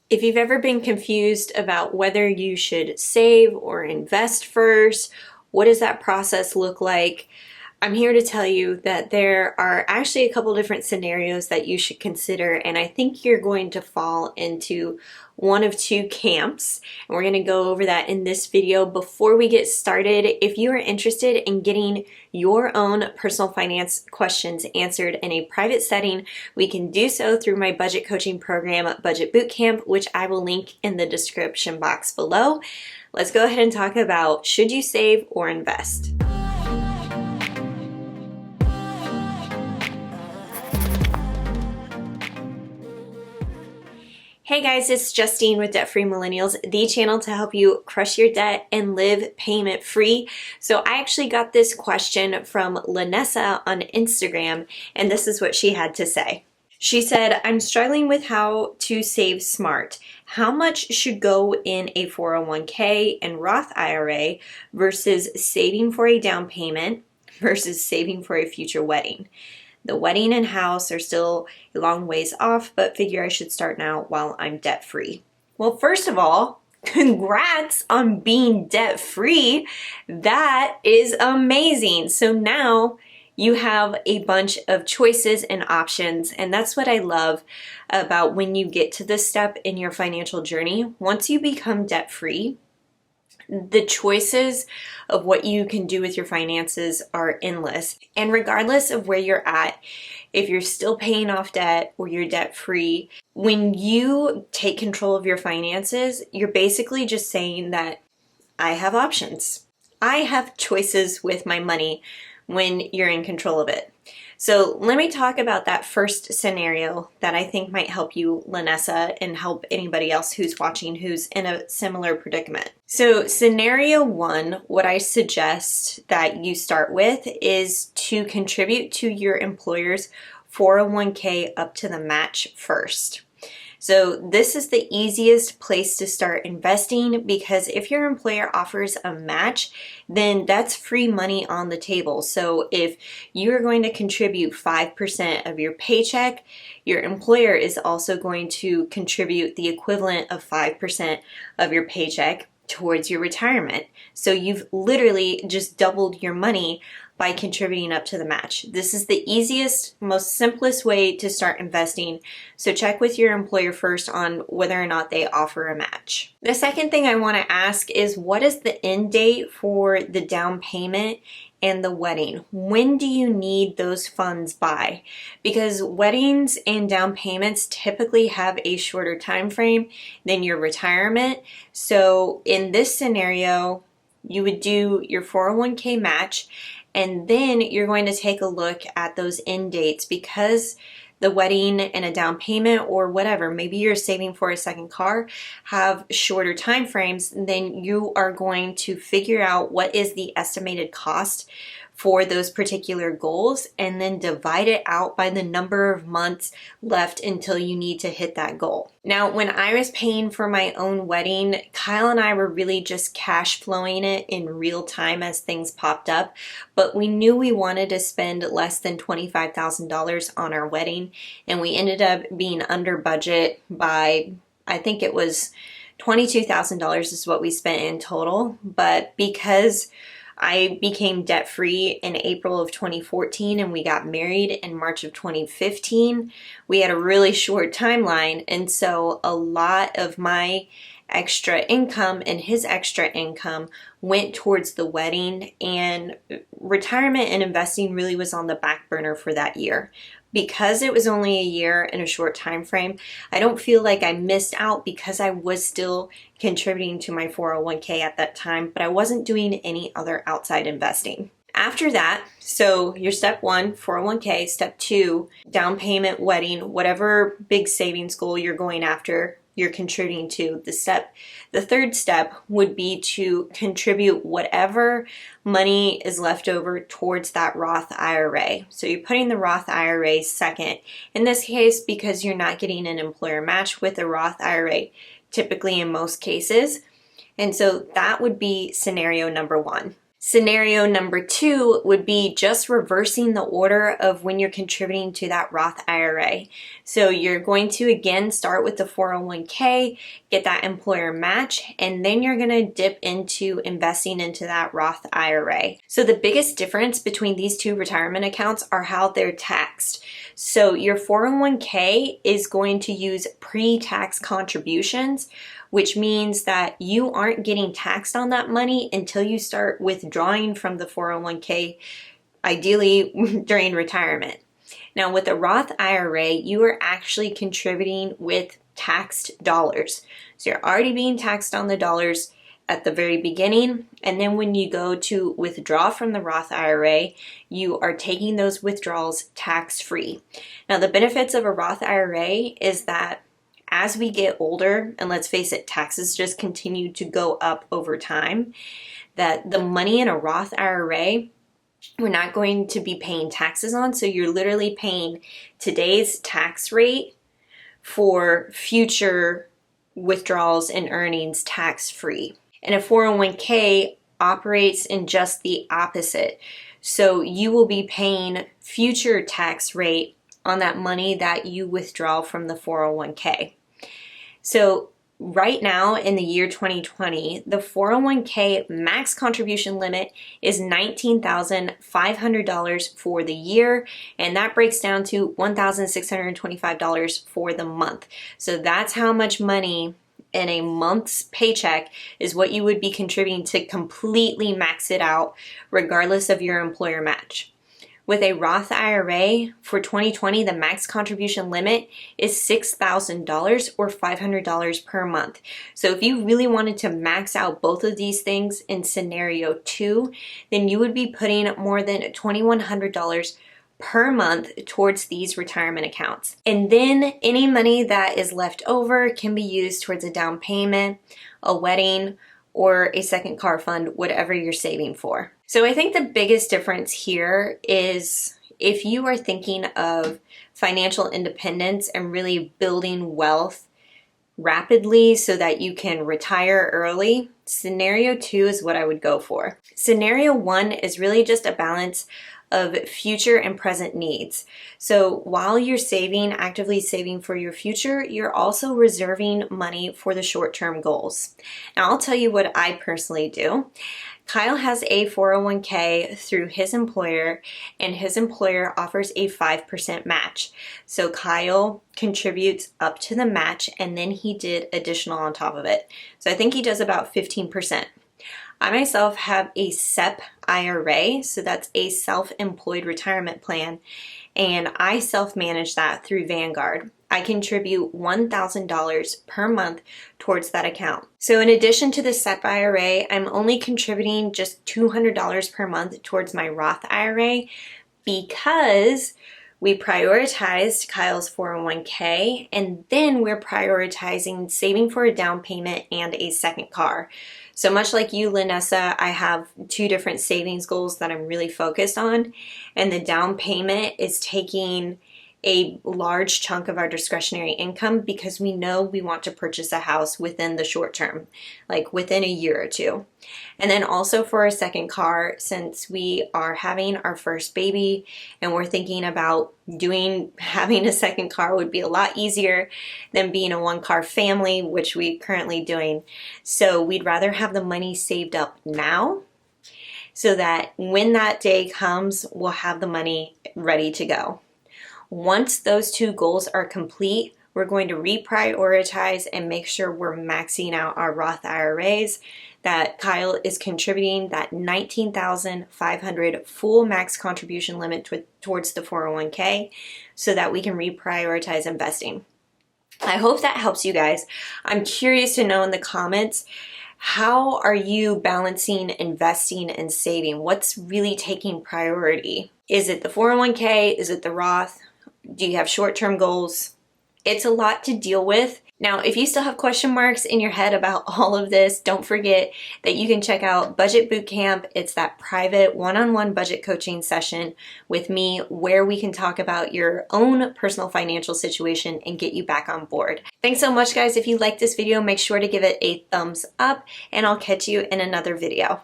If you've ever been confused about whether you should save or invest first, what does that process look like? I'm here to tell you that there are actually a couple different scenarios that you should consider, and I think you're going to fall into one of two camps, and we're going to go over that in this video. Before we get started, if you are interested in getting your own personal finance questions answered in a private setting, we can do so through my budget coaching program, Budget Bootcamp, which I will link in the description box below. Let's go ahead and talk about, should you save or invest? Hey guys, it's Justine with Debt Free Millennials, the channel to help you crush your debt and live payment free. So I actually got this question from Lanessa on Instagram, and this is what she had to say. She said, I'm struggling with how to save smart. How much should go in a 401k and Roth IRA versus saving for a down payment versus saving for a future wedding? The wedding and house are still a long ways off, but figure I should start now while I'm debt free. Well, first of all, congrats on being debt free. That is amazing. So now you have a bunch of choices and options, and that's what I love about when you get to this step in your financial journey. Once you become debt free, the choices of what you can do with your finances are endless. And regardless of where you're at, if you're still paying off debt or you're debt free, when you take control of your finances, you're basically just saying that I have options. I have choices with my money when you're in control of it. So let me talk about that first scenario that I think might help you, Lanessa, and help anybody else who's watching who's in a similar predicament. So scenario one, what I suggest that you start with is to contribute to your employer's 401k up to the match first. So this is the easiest place to start investing, because if your employer offers a match, then that's free money on the table. So if you're going to contribute 5% of your paycheck, your employer is also going to contribute the equivalent of 5% of your paycheck towards your retirement. So you've literally just doubled your money by contributing up to the match. This is the easiest, most simplest way to start investing. So check with your employer first on whether or not they offer a match. The second thing I want to ask is, what is the end date for the down payment and the wedding? When do you need those funds by? Because weddings and down payments typically have a shorter time frame than your retirement. So in this scenario, you would do your 401k match, and then you're going to take a look at those end dates, because the wedding and a down payment or whatever, maybe you're saving for a second car, have shorter time frames. Then you are going to figure out what is the estimated cost for those particular goals, and then divide it out by the number of months left until you need to hit that goal. Now, when I was paying for my own wedding, Kyle and I were really just cash flowing it in real time as things popped up, but we knew we wanted to spend less than $25,000 on our wedding, and we ended up being under budget by, I think it was $22,000 is what we spent in total. But because I became debt-free in April of 2014 and we got married in March of 2015, we had a really short timeline, and so a lot of my extra income and his extra income went towards the wedding, and retirement and investing really was on the back burner for that year. Because it was only a year in a short time frame, I don't feel like I missed out, because I was still contributing to my 401k at that time, but I wasn't doing any other outside investing. After that, so your step one, 401k, step two, down payment, wedding, whatever big savings goal you're going after, you're contributing to. The third step would be to contribute whatever money is left over towards that Roth IRA. So you're putting the Roth IRA second. In this case, because you're not getting an employer match with a Roth IRA, typically in most cases. And so that would be scenario number one. Scenario number 2 would be just reversing the order of when you're contributing to that Roth IRA. So you're going to again start with the 401k, get that employer match, and then you're going to dip into investing into that Roth IRA. So the biggest difference between these two retirement accounts are how they're taxed. So your 401k is going to use pre-tax contributions, which means that you aren't getting taxed on that money until you start withdrawing from the 401k, ideally during retirement. Now with a Roth IRA, you are actually contributing with taxed dollars. So you're already being taxed on the dollars at the very beginning, and then when you go to withdraw from the Roth IRA, you are taking those withdrawals tax-free. Now the benefits of a Roth IRA is that as we get older, and let's face it, taxes just continue to go up over time, that the money in a Roth IRA, we're not going to be paying taxes on. So you're literally paying today's tax rate for future withdrawals and earnings tax-free. And a 401k operates in just the opposite. So you will be paying future tax rate on that money that you withdraw from the 401k. So right now in the year 2020, the 401k max contribution limit is $19,500 for the year, and that breaks down to $1,625 for the month. So that's how much money in a month's paycheck is what you would be contributing to completely max it out, regardless of your employer match. With a Roth IRA for 2020, the max contribution limit is $6,000 or $500 per month. So if you really wanted to max out both of these things in scenario 2, then you would be putting more than $2,100 per month towards these retirement accounts. And then any money that is left over can be used towards a down payment, a wedding, or a second car fund, whatever you're saving for. So I think the biggest difference here is if you are thinking of financial independence and really building wealth rapidly so that you can retire early, scenario 2 is what I would go for. Scenario 1 is really just a balance of future and present needs. So while you're actively saving for your future, you're also reserving money for the short-term goals. Now I'll tell you what I personally do. Kyle has a 401k through his employer, and his employer offers a 5% match. So Kyle contributes up to the match, and then he did additional on top of it. So I think he does about 15%. I myself have a SEP IRA, so that's a self-employed retirement plan, and I self-manage that through Vanguard. I contribute $1,000 per month towards that account. So in addition to the SEP IRA, I'm only contributing just $200 per month towards my Roth IRA because we prioritized Kyle's 401k, and then we're prioritizing saving for a down payment and a second car. So much like you, Linessa, I have 2 different savings goals that I'm really focused on, and the down payment is taking a large chunk of our discretionary income because we know we want to purchase a house within the short term, like within a year or 2. And then also for a second car, since we are having our first baby and we're thinking about having a second car would be a lot easier than being a 1-car family, which we're currently doing. So we'd rather have the money saved up now so that when that day comes, we'll have the money ready to go. Once those 2 goals are complete, we're going to reprioritize and make sure we're maxing out our Roth IRAs, that Kyle is contributing that $19,500 full max contribution limit towards the 401k so that we can reprioritize investing. I hope that helps you guys. I'm curious to know in the comments, how are you balancing investing and saving? What's really taking priority? Is it the 401k? Is it the Roth? Do you have short-term goals? It's a lot to deal with. Now, if you still have question marks in your head about all of this, don't forget that you can check out Budget Bootcamp. It's that private one-on-one budget coaching session with me where we can talk about your own personal financial situation and get you back on board. Thanks so much, guys. If you like this video, make sure to give it a thumbs up, and I'll catch you in another video.